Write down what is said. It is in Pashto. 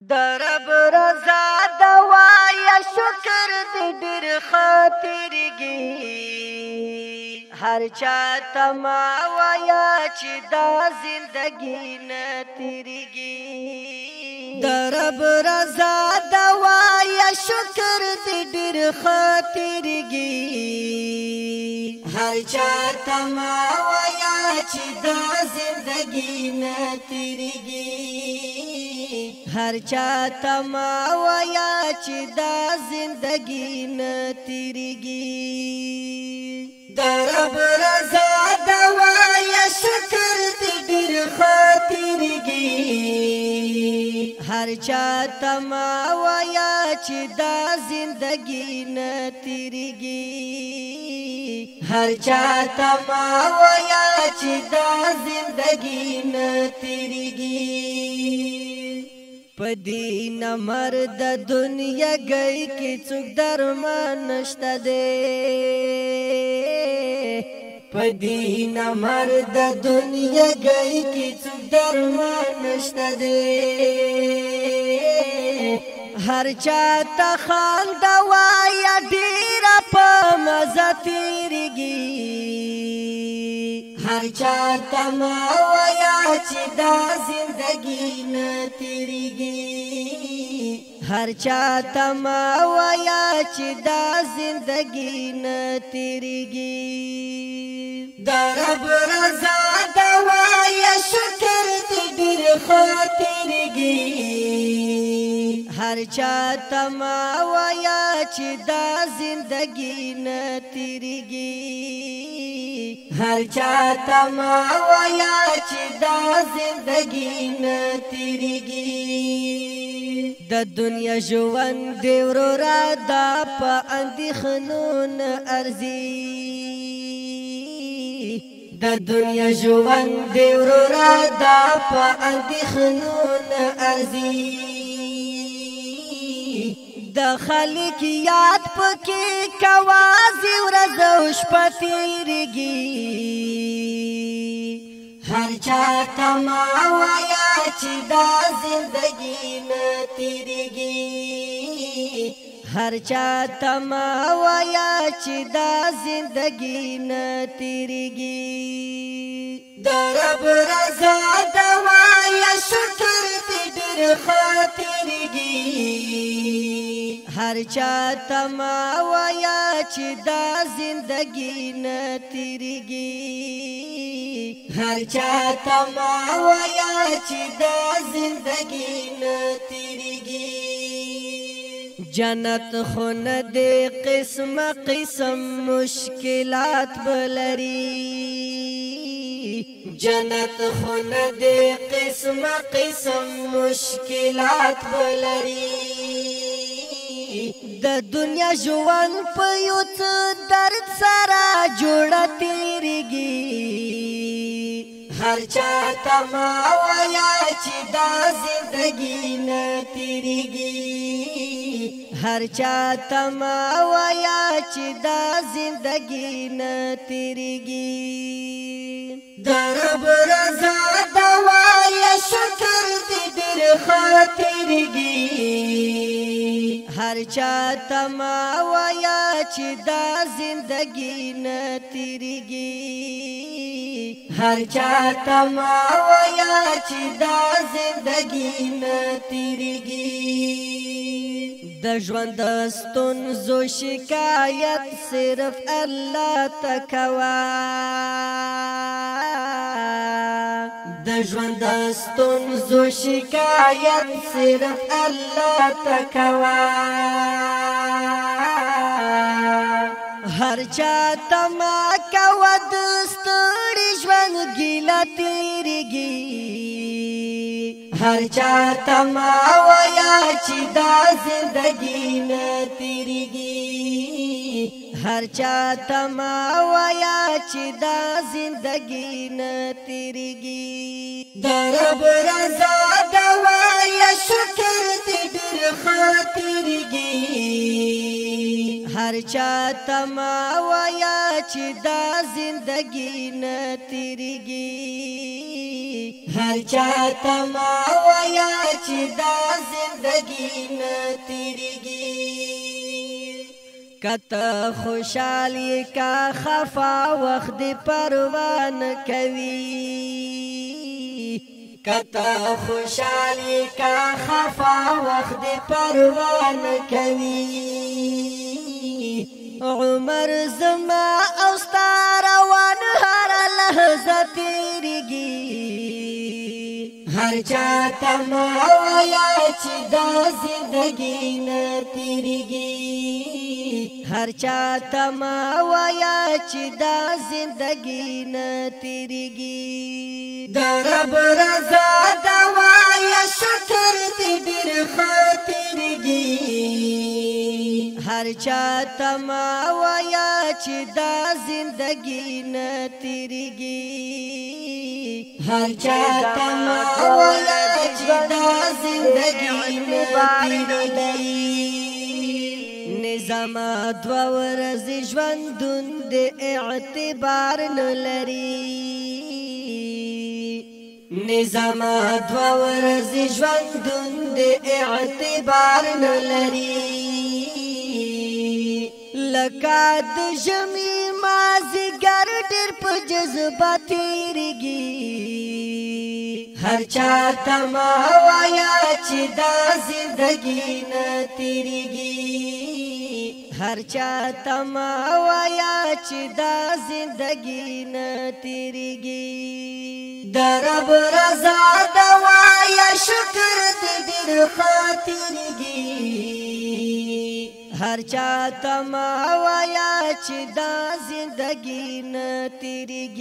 در رب رضا دوایا شکر دې ډېر خاطرګي هر چاته ما وایا چې دا زندګي نه تیریږي در رب رضا دوایا شکر دې ډېر خاطرګي هر چاته ما وایا چې دا زندګي نه تیریږي هر چاته ما وایا چې دا زندګي نه تیریږي در رب رضا دوایا شکر دې ډېر خاطرګي هر چاته ما وایا چې دا زندګي نه تیریږي هر چاته ما وایا چې دا زندګي نه تیریږي پدین مرد دنیا گئی کی څوک درمان نشته دے پدین مرد دنیا گئی کی څوک درمان نشته دے هر چاته خان دوایا ډیر په مزه تیریږي هر چاته ما وایا چې دا زندګي نه تیریږي هر چاته ما وایا چې دا زندګي نه تیریږي در رب رضا دوایا شکر دې ډېر خاطرګي هر چاته ما وایا چې دا زندګي نه تیریږي هر چاته ما وایا چې دا زندګي نه تیریږي د دنیا ژوند دی ورورا دا په اندېښنو نه ارزي د دنیا ژوند دی ورورا دا په اندېښنو نه ارزي د خلک یاد پکې کوازي ورځ او شپه تیریږي هر چاته ما وایا چې دا زندګي نه تیریږي هر چاته ما وایا چې دا زندګي نه تیریږي در رب رضا دوایا شکر دې ډېر خاطرګي هر چاته ما وایا چې دا زندګي نه تیریږي هر چاته ما وایا چې دا زندګي نه تیریږي جنت خو نه دې قسم قسم مشکلات بلري جنت خو نه دې قسم قسم مشکلات بلري د دنیا ژوند په یو څه درد سره جوړه تیریږي هر چاته ما وایا چې دا زندګي نه تیریږي هر چاته ما وایا چې دا زندګي نه تیریږي در رب رضا دوایا شکر دې ډېر خاطرګي هر چاته ما وایا چې دا زندګي نه تیریږي هر چاته ما وایا چې دا زندګي نه تیریږي د ژوند ستونزو شکایت صرف الله ته کوه د ژوند ستونزو شکایت صرف الله ته کوه هر چاته ما کوه د ستړي ژوند ګیله تیریږي هر چاته ما وایا چې دا زندګي نه تیریږي هر چاته ما وایا چې دا زندګي نه تیریږي در رب رضا دوایا شکر دې ډېر خاطرګي هر چاته ما وایا چې دا زندګي نه تیریږي هر چاته ما وایا چې دا زندګي نه تیریږي کته خوشالي کا خفا وخت پروا نه کوي کته خوشالي کا خفا وخت پروا نه کوي عمر زما او ستا روان هر لحظه تیریږي هر چاته ما وایا چې دا زندګي نه تیریږي هر چاته ما وایا چې دا زندګي نه تیریږي د رب رضا دا وایا شکر دې ډېر خاطرږي هر چاته ما وایا چې دا زندګي نه تیریږي هر چاته ما وایا چې دا زندګي نه تیریږي نظام دوا ورځې ژوندون د اعتبار نه لري نظام دوا ورځې ژوندون د اعتبار نه لري لکه د ژمي مازیګر ډېر په جذبه تیریږي هر چاته ما وایا چې دا زندګي نه تیریږي هر چاته ما وایا چې دا زندګي نه تیریږي د رب رضا دا وایا شکر دې ډېر خاطرږي هر چاته ما وایا چې دا زندګي نه تیریږي